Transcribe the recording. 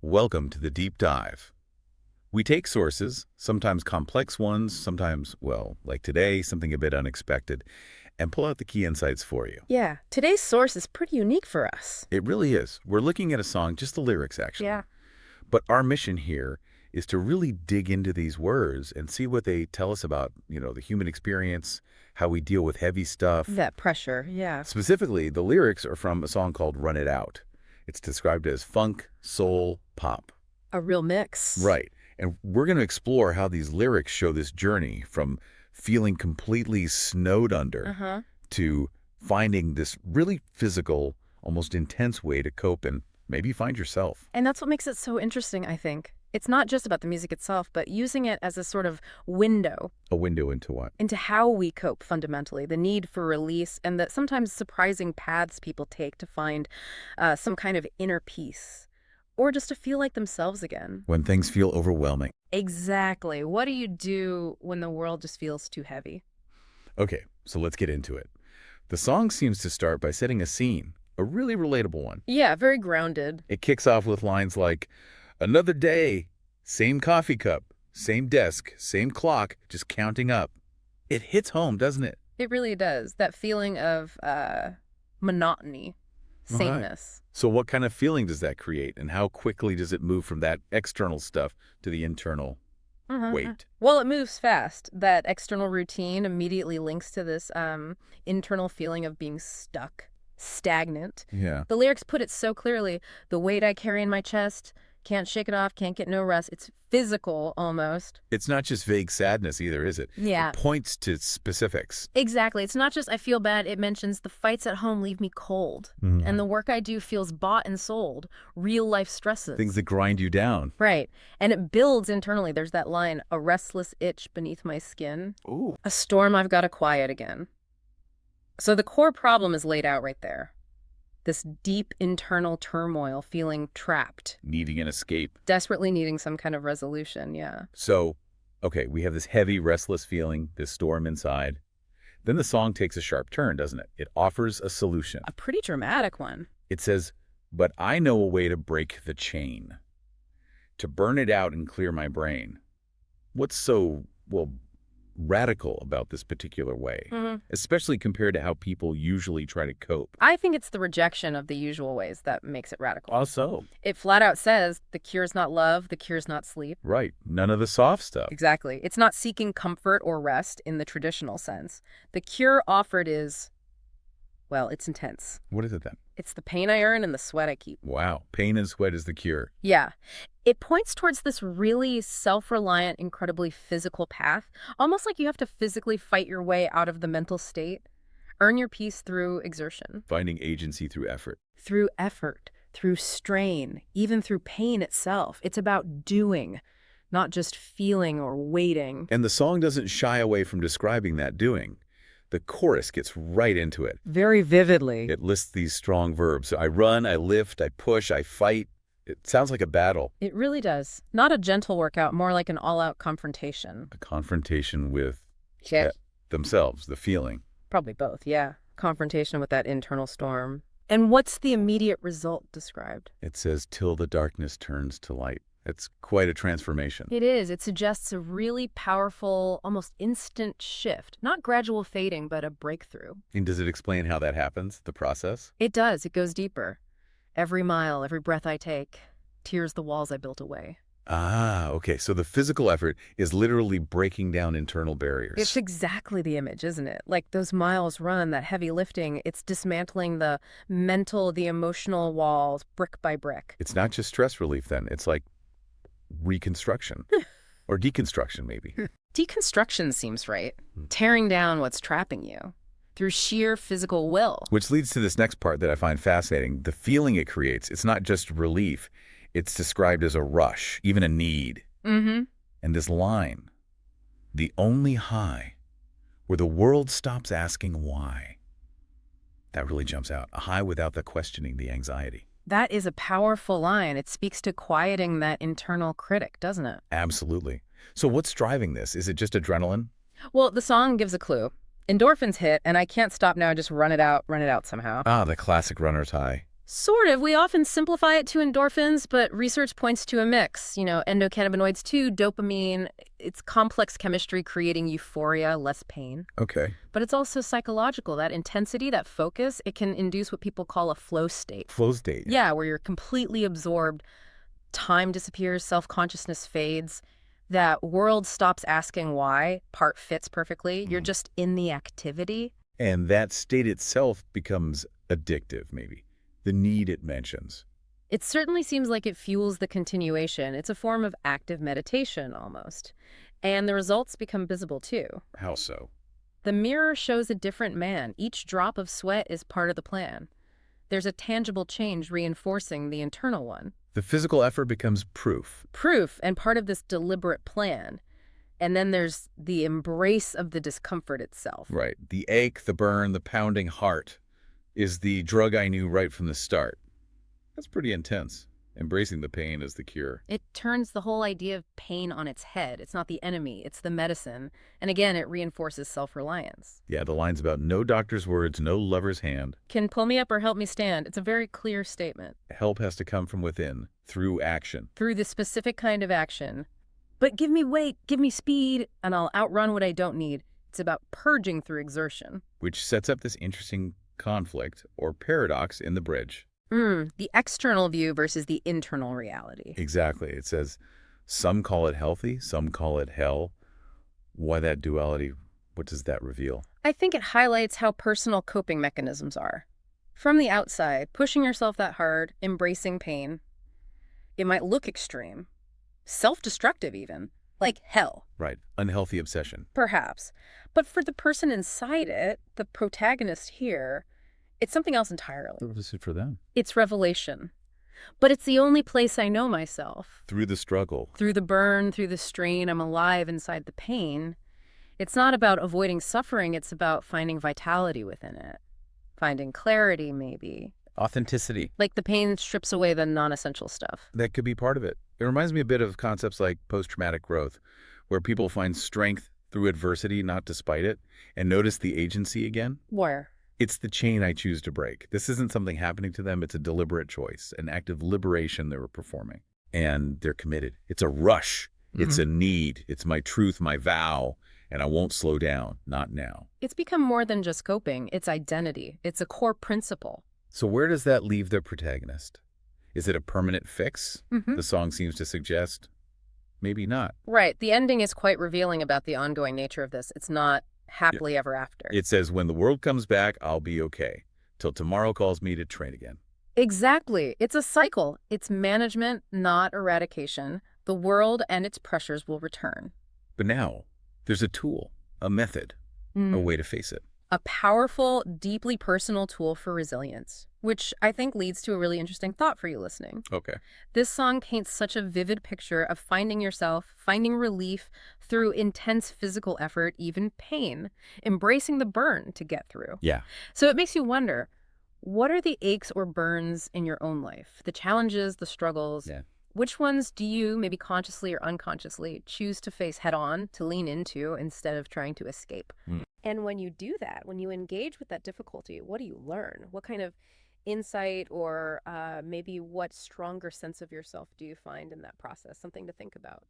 Welcome to the deep dive. We take sources, sometimes complex ones, sometimes, well, like today, something a bit unexpected, and pull out the key insights for you. Yeah, today's source is pretty unique for us. It really is. We're looking at a song, just the lyrics actually. Yeah. But our mission here is to really dig into these words and see what they tell us about, the human experience, how we deal with heavy stuff. That pressure, yeah. Specifically, the lyrics are from a song called Run It Out. It's described as funk, soul, pop. A real mix. Right. And we're going to explore how these lyrics show this journey from feeling completely snowed under to finding this really physical, almost intense way to cope and maybe find yourself. And that's what makes it so interesting, I think. It's not just about the music itself, but using it as a sort of window. A window into what? Into how we cope fundamentally, the need for release, and the sometimes surprising paths people take to find some kind of inner peace. Or just to feel like themselves again. When things feel overwhelming. Exactly. What do you do when the world just feels too heavy? Okay, so let's get into it. The song seems to start by setting a scene, a really relatable one. Yeah, very grounded. It kicks off with lines like, "Another day, same coffee cup, same desk, same clock, just counting up." It hits home, doesn't it? It really does. That feeling of monotony, sameness. So what kind of feeling does that create, and how quickly does it move from that external stuff to the internal weight? Well, it moves fast. That external routine immediately links to this internal feeling of being stuck, stagnant. Yeah. The lyrics put it so clearly. The weight I carry in my chest, can't shake it off, can't get no rest. It's physical almost. It's not just vague sadness either, is it? Yeah. It points to specifics. Exactly. It's not just I feel bad. It mentions the fights at home leave me cold. And the work I do feels bought and sold. Real life stresses. Things that grind you down. Right. And it builds internally. There's that line, a restless itch beneath my skin. Ooh. A storm I've got to quiet again. So the core problem is laid out right there. This deep internal turmoil, feeling trapped. Needing an escape. Desperately needing some kind of resolution, yeah. So, okay, we have this heavy, restless feeling, this storm inside. Then the song takes a sharp turn, doesn't it? It offers a solution. A pretty dramatic one. It says, "But I know a way to break the chain, to burn it out and clear my brain." What's so, radical about this particular way, especially compared to how people usually try to cope? I think it's the rejection of the usual ways that makes it radical. Also. It flat out says the cure's not love, the cure's not sleep. Right. None of the soft stuff. Exactly. It's not seeking comfort or rest in the traditional sense. The cure offered is, well, it's intense. What is it then? It's the pain I earn and the sweat I keep. Wow. Pain and sweat is the cure. Yeah. It points towards this really self-reliant, incredibly physical path, almost like you have to physically fight your way out of the mental state, earn your peace through exertion. Finding agency through effort. Through effort, through strain, even through pain itself. It's about doing, not just feeling or waiting. And the song doesn't shy away from describing that doing. The chorus gets right into it. Very vividly. It lists these strong verbs. I run, I lift, I push, I fight. It sounds like a battle. It really does. Not a gentle workout, more like an all-out confrontation. A confrontation with Yeah. themselves, the feeling. Probably both, yeah. Confrontation with that internal storm. And what's the immediate result described? It says, "Till the darkness turns to light." It's quite a transformation. It is. It suggests a really powerful, almost instant shift. Not gradual fading, but a breakthrough. And does it explain how that happens, the process? It does. It goes deeper. Every mile, every breath I take, tears the walls I built away. Ah, okay. So the physical effort is literally breaking down internal barriers. It's exactly the image, isn't it? Like those miles run, that heavy lifting, it's dismantling the mental, the emotional walls, brick by brick. It's not just stress relief then. It's like reconstruction or deconstruction maybe. Deconstruction seems right. Tearing down what's trapping you through sheer physical will. Which leads to this next part that I find fascinating. The feeling it creates, it's not just relief. It's described as a rush, even a need. And this line, "The only high where the world stops asking why." That really jumps out. A high without the questioning, the anxiety. That is a powerful line. It speaks to quieting that internal critic, doesn't it? Absolutely. So what's driving this? Is it just adrenaline? Well, the song gives a clue. Endorphins hit, and I can't stop now, just run it out somehow. Ah, the classic runner's high. Sort of. We often simplify it to endorphins, but research points to a mix. Endocannabinoids too, dopamine. It's complex chemistry creating euphoria, less pain. Okay. But it's also psychological. That intensity, that focus, it can induce what people call a flow state. Flow state. Yeah, where you're completely absorbed. Time disappears, self-consciousness fades. That world stops asking why. Part fits perfectly. You're just in the activity. And that state itself becomes addictive, maybe. The need it mentions. It certainly seems like it fuels the continuation. It's a form of active meditation, almost. And the results become visible, too. How so? The mirror shows a different man. Each drop of sweat is part of the plan. There's a tangible change reinforcing the internal one. The physical effort becomes proof. Proof and part of this deliberate plan. And then there's the embrace of the discomfort itself. Right. The ache, the burn, the pounding heart is the drug I knew right from the start. That's pretty intense. Embracing the pain is the cure. It turns the whole idea of pain on its head. It's not the enemy, it's the medicine. And again, it reinforces self-reliance. Yeah, the lines about no doctor's words, no lover's hand. Can pull me up or help me stand. It's a very clear statement. Help has to come from within, through action. Through the specific kind of action. But give me weight, give me speed, and I'll outrun what I don't need. It's about purging through exertion. Which sets up this interesting conflict or paradox in the bridge. The external view versus the internal reality. Exactly. It says some call it healthy, some call it hell. Why that duality? What does that reveal? I think it highlights how personal coping mechanisms are. From the outside, pushing yourself that hard, embracing pain, it might look extreme, self-destructive even, like hell. Right. Unhealthy obsession. Perhaps. But for the person inside it, the protagonist here, it's something else entirely. What is it for them? It's revelation. But it's the only place I know myself. Through the struggle. Through the burn, through the strain, I'm alive inside the pain. It's not about avoiding suffering, it's about finding vitality within it. Finding clarity, maybe. Authenticity. Like the pain strips away the non-essential stuff. That could be part of it. It reminds me a bit of concepts like post-traumatic growth, where people find strength through adversity, not despite it, and notice the agency again. Where? It's the chain I choose to break. This isn't something happening to them. It's a deliberate choice, an act of liberation they were performing. And they're committed. It's a rush. It's a need. It's my truth, my vow, and I won't slow down. Not now. It's become more than just coping. It's identity. It's a core principle. So where does that leave the protagonist? Is it a permanent fix? The song seems to suggest. Maybe not. Right. The ending is quite revealing about the ongoing nature of this. It's not happily ever after. It says, when the world comes back, I'll be okay. Till tomorrow calls me to train again. Exactly. It's a cycle. It's management, not eradication. The world and its pressures will return. But now, there's a tool, a method, a way to face it. A powerful, deeply personal tool for resilience, which I think leads to a really interesting thought for you listening. Okay. This song paints such a vivid picture of finding yourself, finding relief through intense physical effort, even pain, embracing the burn to get through. Yeah. So it makes you wonder, what are the aches or burns in your own life? The challenges, the struggles? Yeah. Which ones do you, maybe consciously or unconsciously, choose to face head on, to lean into, instead of trying to escape? And when you do that, when you engage with that difficulty, what do you learn? What kind of insight or maybe what stronger sense of yourself do you find in that process? Something to think about.